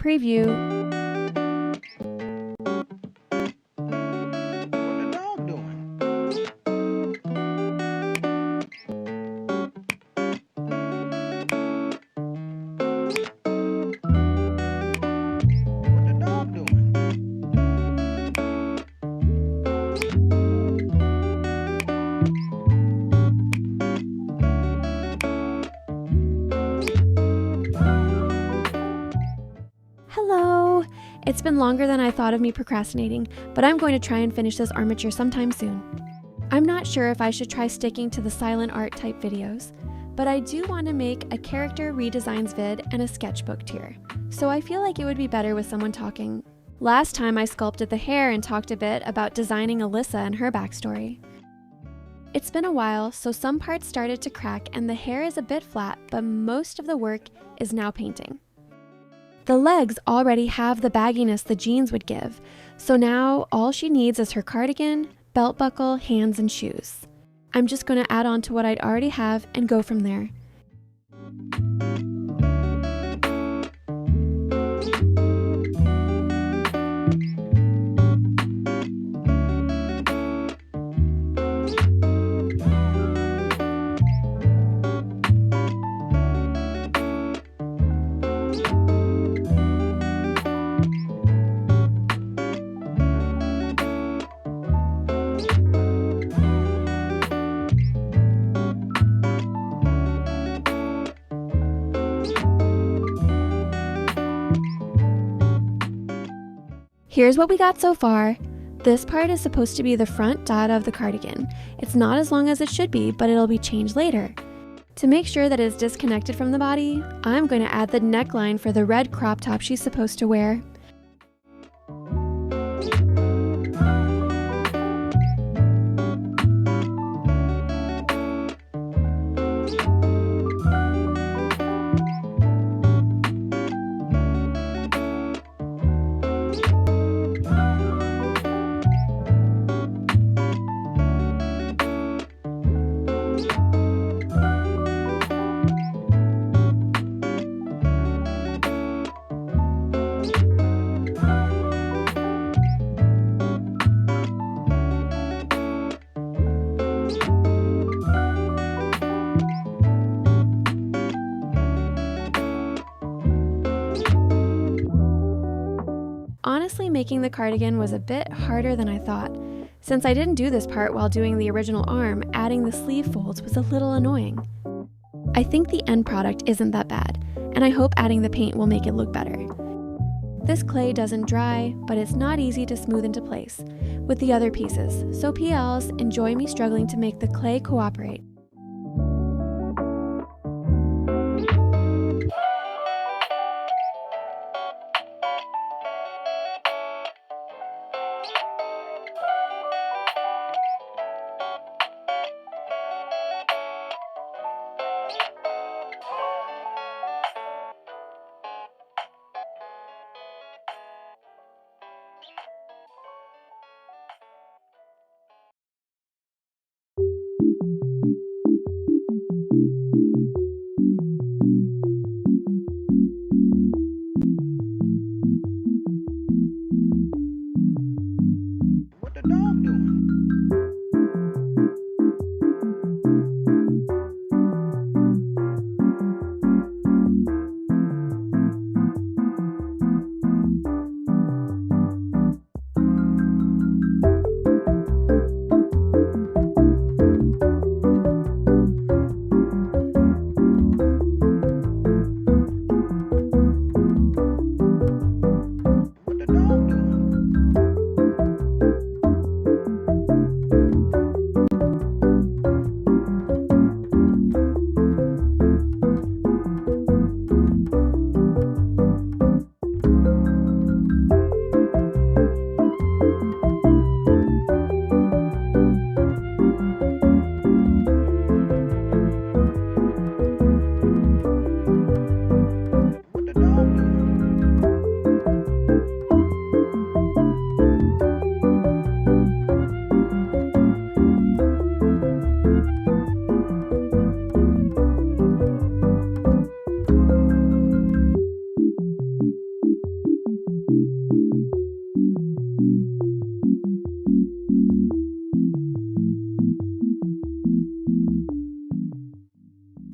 preview. What the dog doing? What the dog doing? Hello! It's been longer than I thought of me procrastinating, but I'm going to try and finish this armature sometime soon. I'm not sure if I should try sticking to the silent art type videos, but I do want to make a character redesigns vid and a sketchbook tier, so I feel like it would be better with someone talking. Last time I sculpted the hair and talked a bit about designing Alyssa and her backstory. It's been a while, so some parts started to crack and the hair is a bit flat, but most of the work is now painting. The legs already have the bagginess the jeans would give, so now all she needs is her cardigan, belt buckle, hands, and shoes. I'm just going to add on to what I'd already have and go from there. Here's what we got so far. This part is supposed to be the front dada of the cardigan. It's not as long as it should be, but it'll be changed later. To make sure that it's disconnected from the body, I'm going to add the neckline for the red crop top she's supposed to wear. Honestly, making the cardigan was a bit harder than I thought. Since I didn't do this part while doing the original arm, adding the sleeve folds was a little annoying. I think the end product isn't that bad, and I hope adding the paint will make it look better. This clay doesn't dry, but it's not easy to smooth into place with the other pieces, so PLs, enjoy me struggling to make the clay cooperate.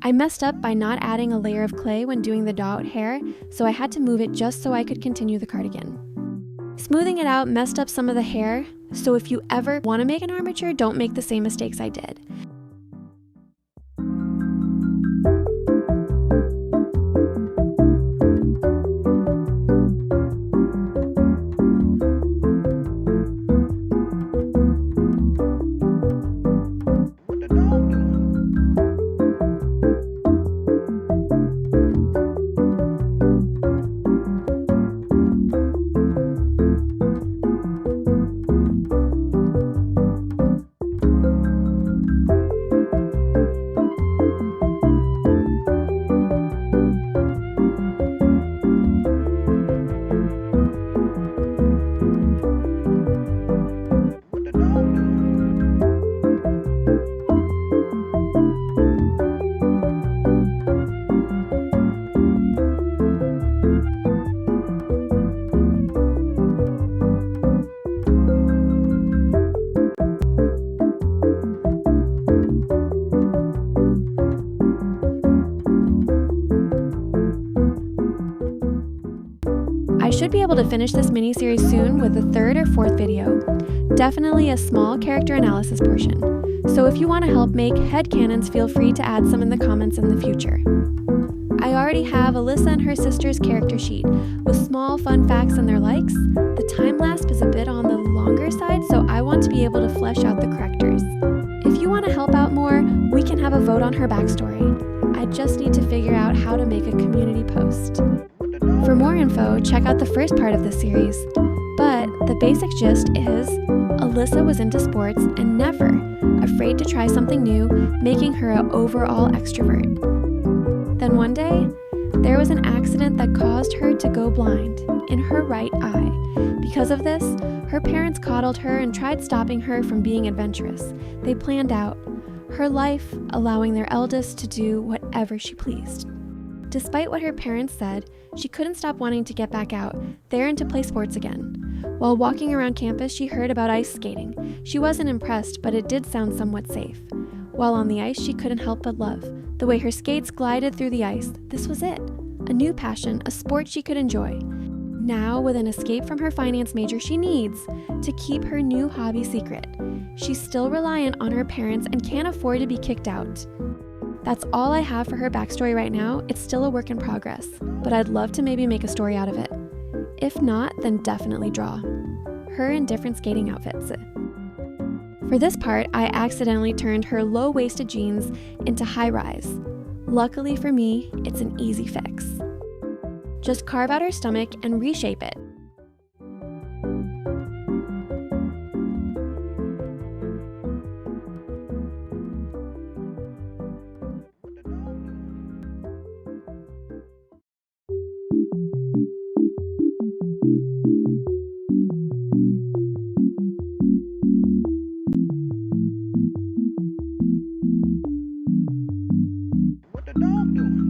I messed up by not adding a layer of clay when doing the dot hair, so I had to move it just so I could continue the cardigan. Smoothing it out messed up some of the hair, so if you ever want to make an armature, don't make the same mistakes I did. What the dog doing? What the dog doing? I should be able to finish this mini-series soon with the third or fourth video. Definitely a small character analysis portion. So if you want to help make headcanons, feel free to add some in the comments in the future. I already have Alyssa and her sister's character sheet with small fun facts and their likes. The time lapse is a bit on the longer side, so I want to be able to flesh out the correctors. If you want to help out more, we can have a vote on her backstory. I just need to figure out how to make a community post. What the dog For more info, check out the first part of this series. But the basic gist is, Alyssa was into sports and never afraid to try something new, making her an overall extrovert. Then one day, there was an accident that caused her to go blind in her right eye. Because of this, her parents coddled her and tried stopping her from being adventurous. They planned out her life, allowing their eldest to do whatever she pleased. Despite what her parents said, she couldn't stop wanting to get back out there and to play sports again. While walking around campus, she heard about ice skating. She wasn't impressed, but it did sound somewhat safe. While on the ice, she couldn't help but love the way her skates glided through the ice. This was it. A new passion, a sport she could enjoy. Now, with an escape from her finance major she needs to keep her new hobby secret. She's still reliant on her parents and can't afford to be kicked out. That's all I have for her backstory right now. It's still a work in progress, but I'd love to maybe make a story out of it. If not, then definitely draw her in different skating outfits. For this part, I accidentally turned her low-waisted jeans into high-rise. Luckily for me, it's an easy fix. Just carve out her stomach and reshape it. What the dog doing? What the dog doing?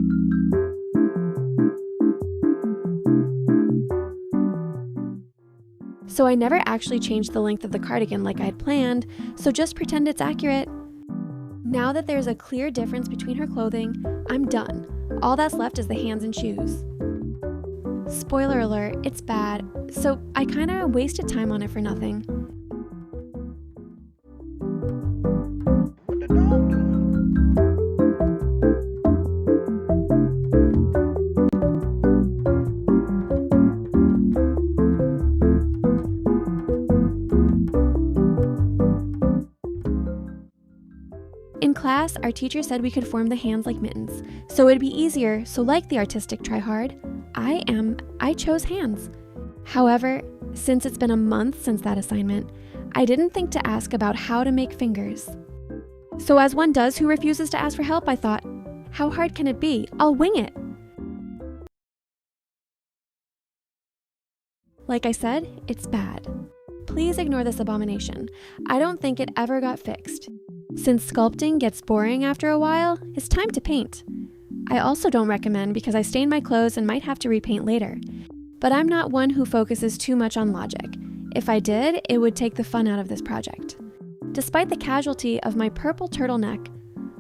So I never actually changed the length of the cardigan like I'd planned, so just pretend it's accurate. Now that there's a clear difference between her clothing, I'm done. All that's left is the hands and shoes. Spoiler alert, it's bad, so I kinda wasted time on it for nothing. What the dog doing? In class, our teacher said we could form the hands like mittens, so it'd be easier, so like the artistic try hard, I chose hands. However, since it's been a month since that assignment, I didn't think to ask about how to make fingers. So as one does who refuses to ask for help, I thought, how hard can it be? I'll wing it. Like I said, it's bad. Please ignore this abomination. I don't think it ever got fixed. Since sculpting gets boring after a while, it's time to paint. I also don't recommend because I stain my clothes and might have to repaint later. But I'm not one who focuses too much on logic. If I did, it would take the fun out of this project. Despite the casualty of my purple turtleneck,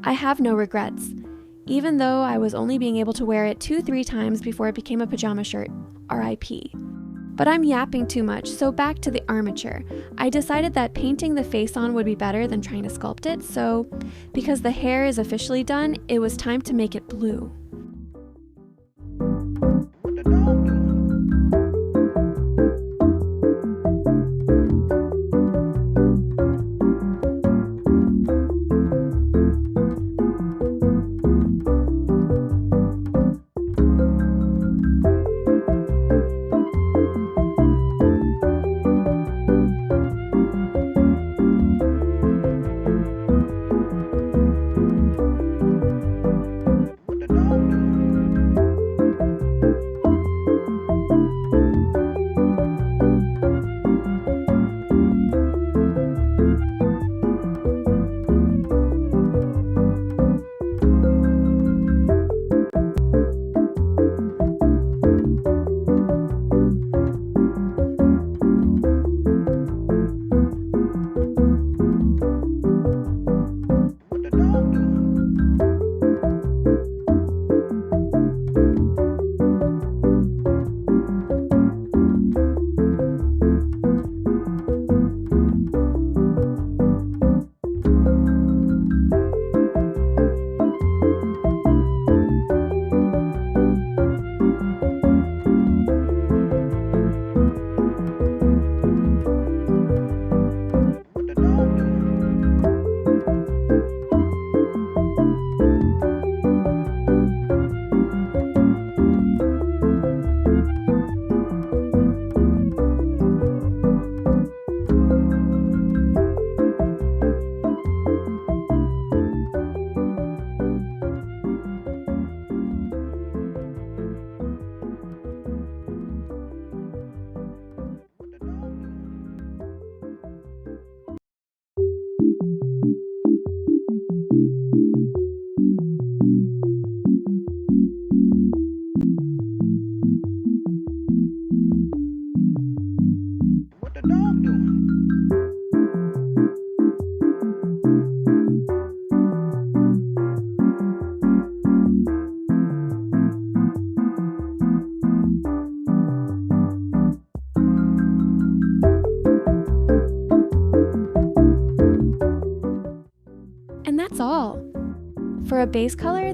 I have no regrets. even though I was only being able to wear it 2-3 times before it became a pajama shirt, RIP. But I'm yapping too much, so back to the armature. I decided that painting the face on would be better than trying to sculpt it, so because the hair is officially done, it was time to make it blue. What the dog doing? What the dog doing? What the dog doing? What the dog doing? What the dog doing? What the dog doing? And that's all. For a base color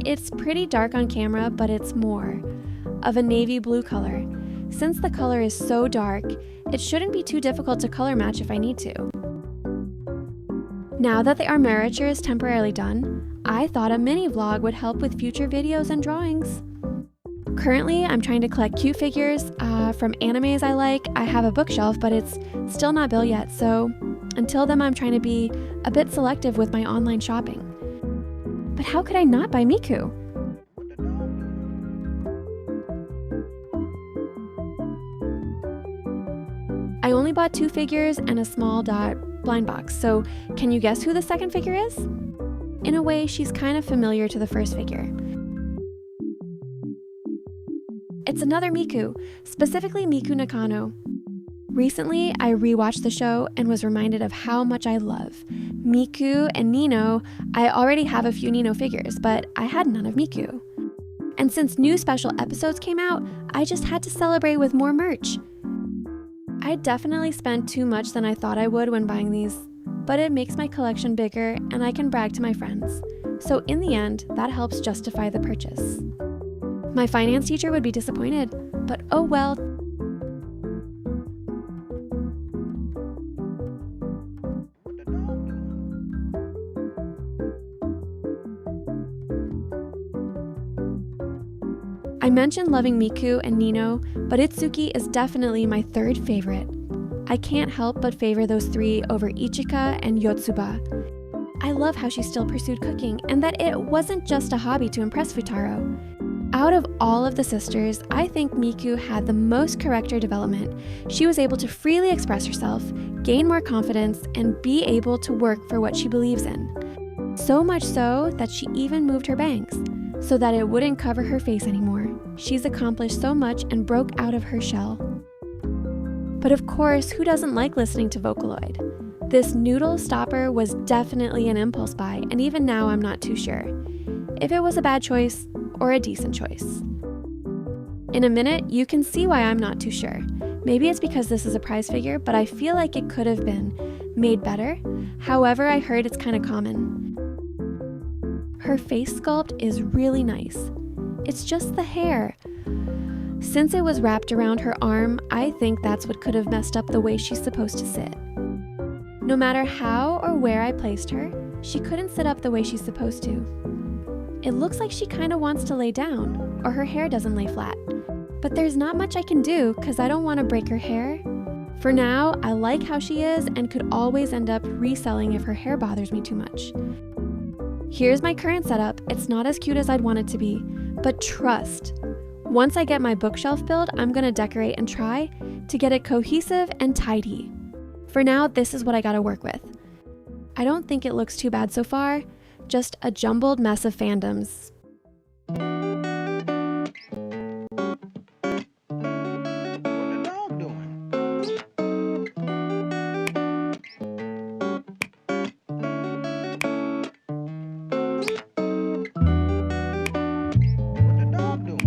it's pretty dark on camera, but it's more of a navy blue color. Since the color is so dark, it shouldn't be too difficult to color match if I need to. Now that the armature is temporarily done, I thought a mini vlog would help with future videos and drawings. Currently, I'm trying to collect cute figures from animes I like. I have a bookshelf, but it's still not built yet, so until then I'm trying to be a bit selective with my online shopping. But how could I not buy Miku? What the dog doing? I only bought 2 figures and a small dot blind box, so can you guess who the second figure is? In a way, she's kind of familiar to the first figure. It's another Miku, specifically Miku Nakano. Recently, I rewatched the show and was reminded of how much I love Miku and Nino. I already have a few Nino figures, but I had none of Miku. And since new special episodes came out, I just had to celebrate with more merch. I definitely spent too much than I thought I would when buying these, but it makes my collection bigger and I can brag to my friends. So in the end, that helps justify the purchase. My finance teacher would be disappointed, but oh well. What the dog doing? I mentioned loving Miku and Nino, but Itsuki is definitely my third favorite. I can't help but favor those 3 over Ichika and Yotsuba. I love how she still pursued cooking and that it wasn't just a hobby to impress Futaro. Out of all of the sisters, I think Miku had the most character development. She was able to freely express herself, gain more confidence, and be able to work for what she believes in. So much so that she even moved her bangs, so that it wouldn't cover her face anymore. She's accomplished so much and broke out of her shell. But of course, who doesn't like listening to Vocaloid? This noodle stopper was definitely an impulse buy, and even now I'm not too sure. if it was a bad choice or a decent choice. In a minute, you can see why I'm not too sure. Maybe it's because this is a prize figure, but I feel like it could have been made better. However, I heard it's kind of common. Her face sculpt is really nice. It's just the hair. Since it was wrapped around her arm, I think that's what could have messed up the way she's supposed to sit. No matter how or where I placed her, she couldn't sit up the way she's supposed to. It looks like she kind of wants to lay down, or her hair doesn't lay flat. But there's not much I can do because I don't want to break her hair. For now, I like how she is and could always end up reselling if her hair bothers me too much. Here's my current setup. It's not as cute as I'd want it to be, but trust. Once I get my bookshelf built, I'm going to decorate and try to get it cohesive and tidy. For now, this is what I got to work with. I don't think it looks too bad so far, just a jumbled mess of fandoms. What the dog doing? What the dog doing?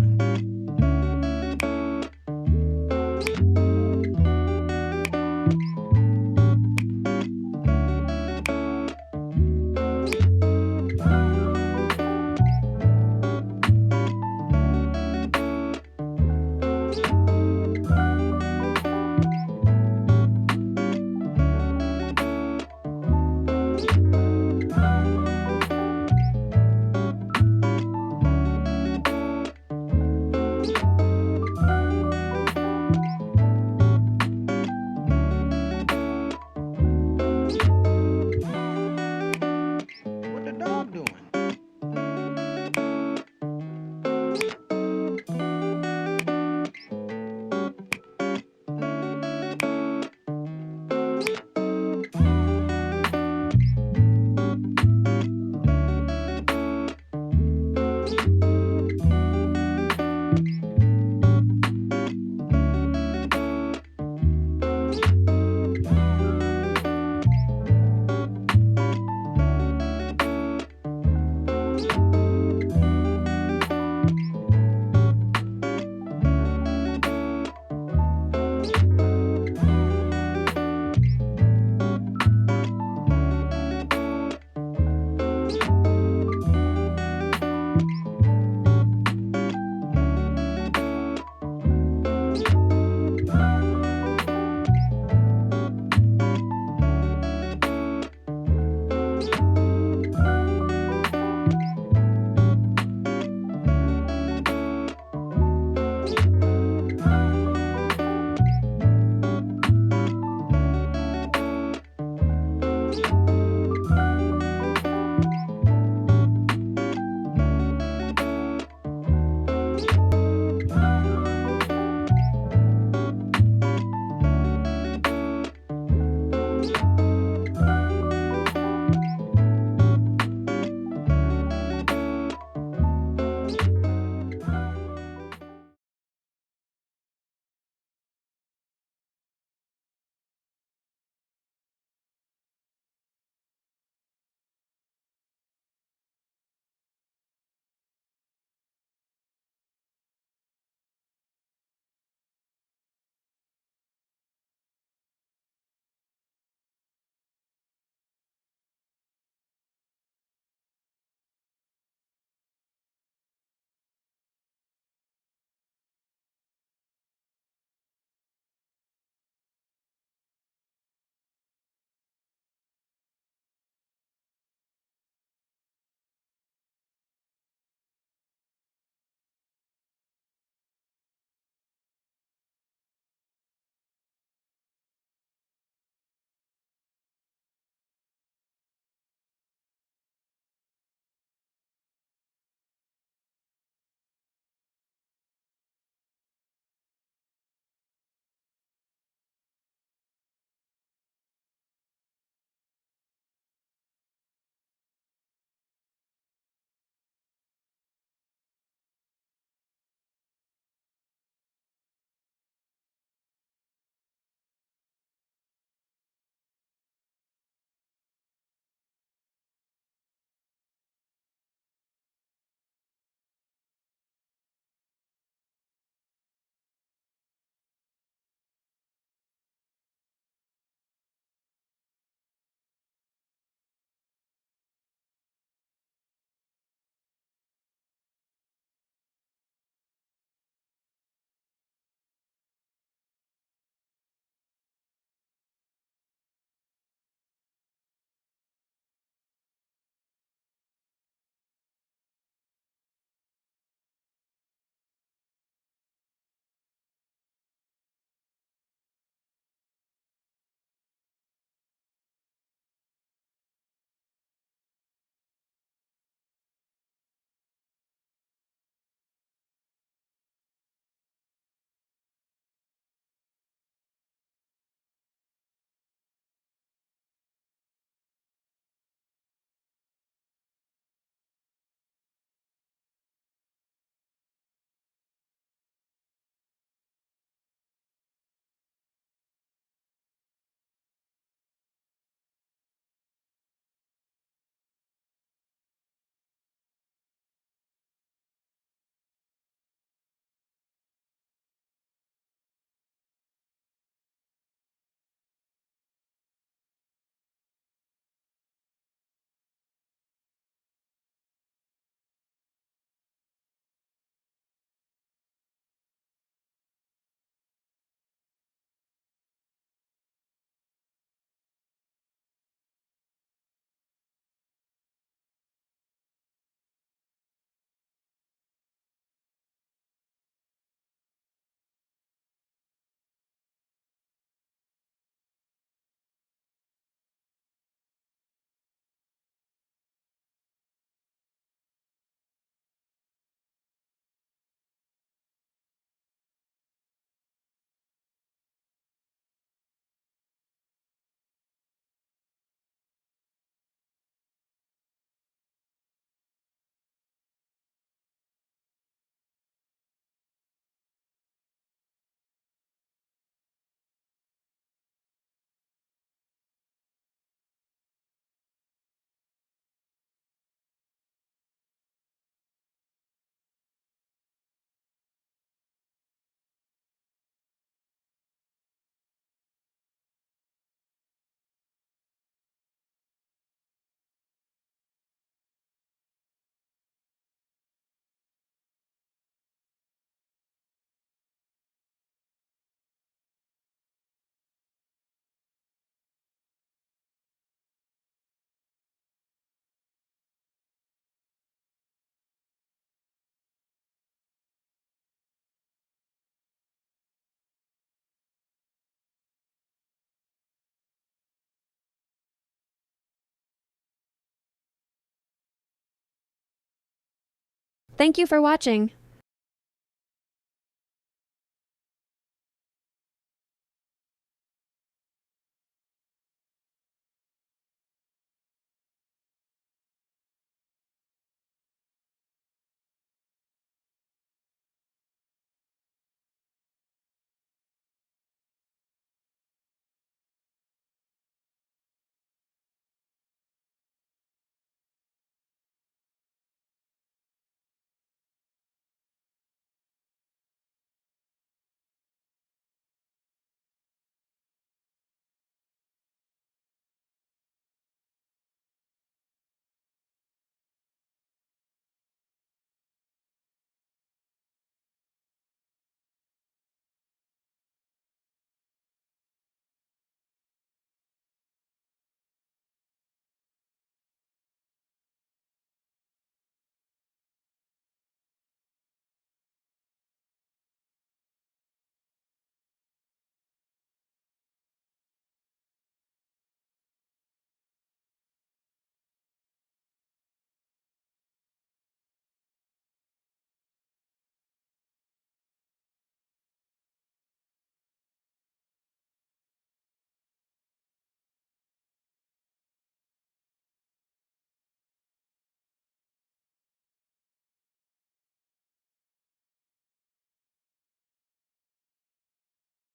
Thank you for watching!